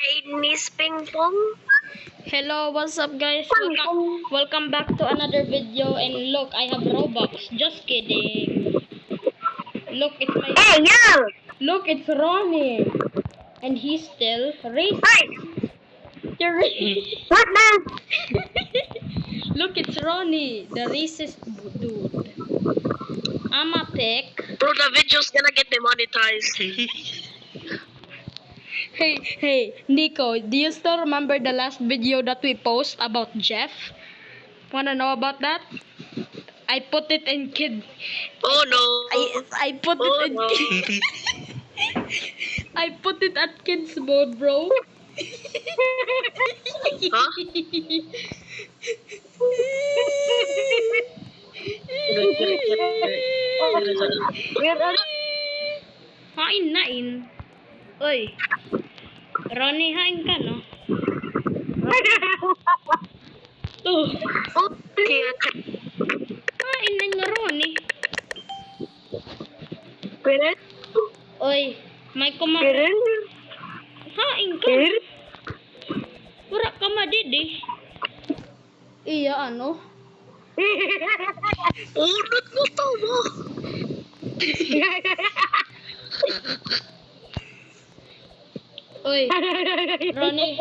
Chinese ping pong. Hello, what's up guys? Welcome back to another video, and look, I have Robux. Just kidding. Look, it's my Hey, yo! Look, it's Ronnie. And he's still racist. Hey! You're racist. What the? Look, it's Ronnie, the racist dude. I'ma pick. Bro, the video's gonna get demonetized. Hey, Nico, do you still remember the last video that we post about Jeff? Wanna know about that? I put it in kid. Oh no. I put Oh, it in no. I put it at kids mode, bro. Huh? Hain. Oy, Ronnie, hain ka, no? Okay. Hain na nga, Ronnie. Pwede? Oy, may Pwede? hain ka. Pwede? Wala ka madidi. Iya, ano? Unod mo to mo. Oy, Ronnie.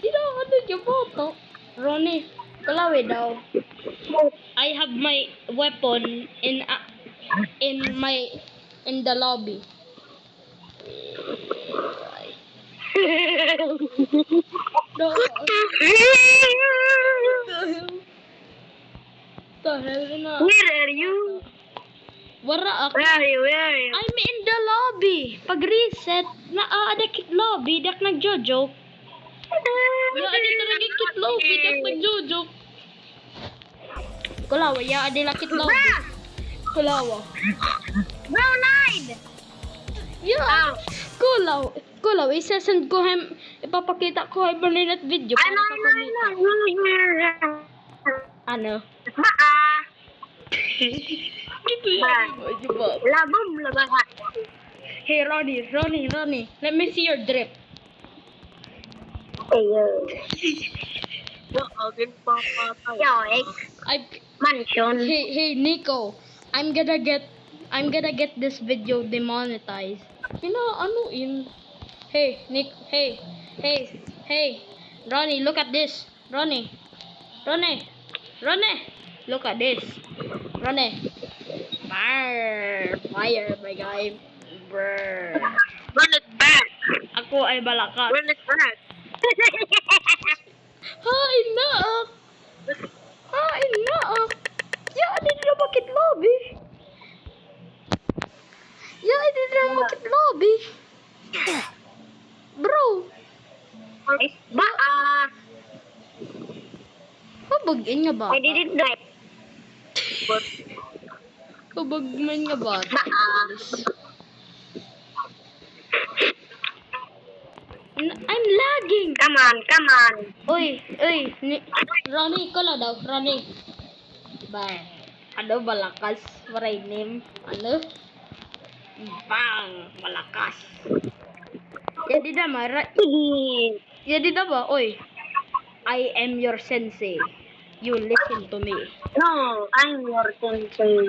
Sino ano yung photo? Ronnie, kalawi daw. I have my weapon in the lobby. No. The hell na. Where are you? Wara ako. Where are you? Where are you? I'm in the lobby. Pag reset, ada kit lobby, dak nagjojoke. Ya ada talaga kit lobby, dak nagjojoke. Kulawa, ya ada kit lobby. Kulawa. Brown eyed! Ya. Kulaw, isasend ko hem, ipapakita ko hem malinat video. I know. Ano? Gitu ya. Labom labahan. Hey Ronnie, let me see your drip. Ayo. Yo, mansion. Hey Nico, I'm gonna get this video demonetized. Ano in? Hey Nick, hey, Ronnie, look at this. Ronnie, look at this. Ronnie, fire, my guy. Brr. Run it back. Ako ay balakas. Run it back. Hain na. Ya, di na bakit lobby. Bro, pabagin nga ba? I didn't do it. Pabagman nga ba? I'm lagging. Come on. Oy, Ronnie, ikaw lang daw, Ronnie. Bang. Ano, malakas? Maray name. Ano? Bang. Malakas. Jadi na ba? Oy. I am your sensei. You listen to me. No, I'm your sensei.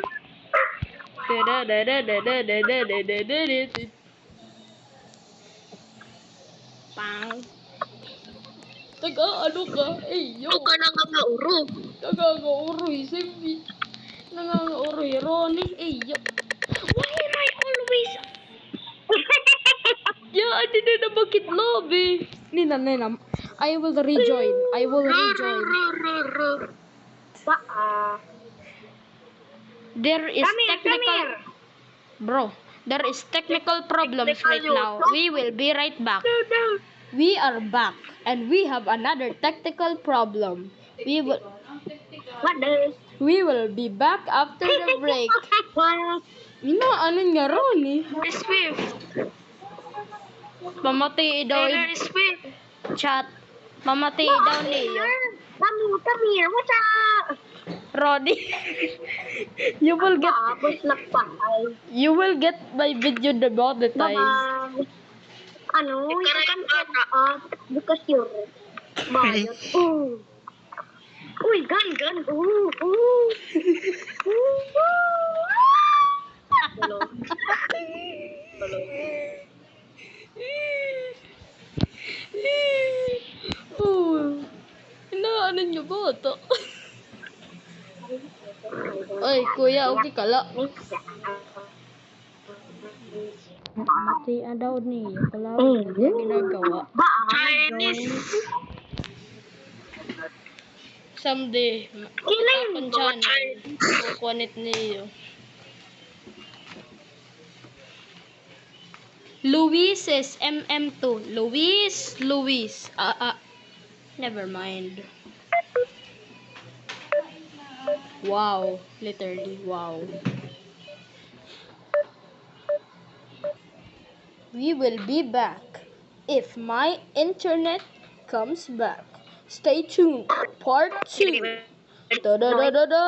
Bang. Taga, ano ka? Yo. Ito ka na nga mauro. Nangangauroy, Simbi. Nangangauroy, Ronnie. Yo. Why am I always... Yeah, hindi na bakit lobby. Nina. I will rejoin. There is Bro, there is technical problems right now. We will be right back. We are back, and we have another technical problem. We will be back after the break. Ano nga, Ronnie? Swift. Mamatay daw Swift. chat. Mamatay daw niyo. Come here. What's up? Ronnie. You will get my video demonetized. Bye-bye. ano, you can set up because you're bayot. Ooh. Uy, gun. Ooh. Hello. Oh, inaano niyo ba ito? Ay, kuya, okay kala. Mati daw niya. Kala ginagawa. Chinese. Someday, Killing akong channel. Kukunit niyo. Luis is MM2. Luis. Never mind. Wow. Literally, wow. We will be back if my internet comes back. Stay tuned. Part 2. Da da da da da.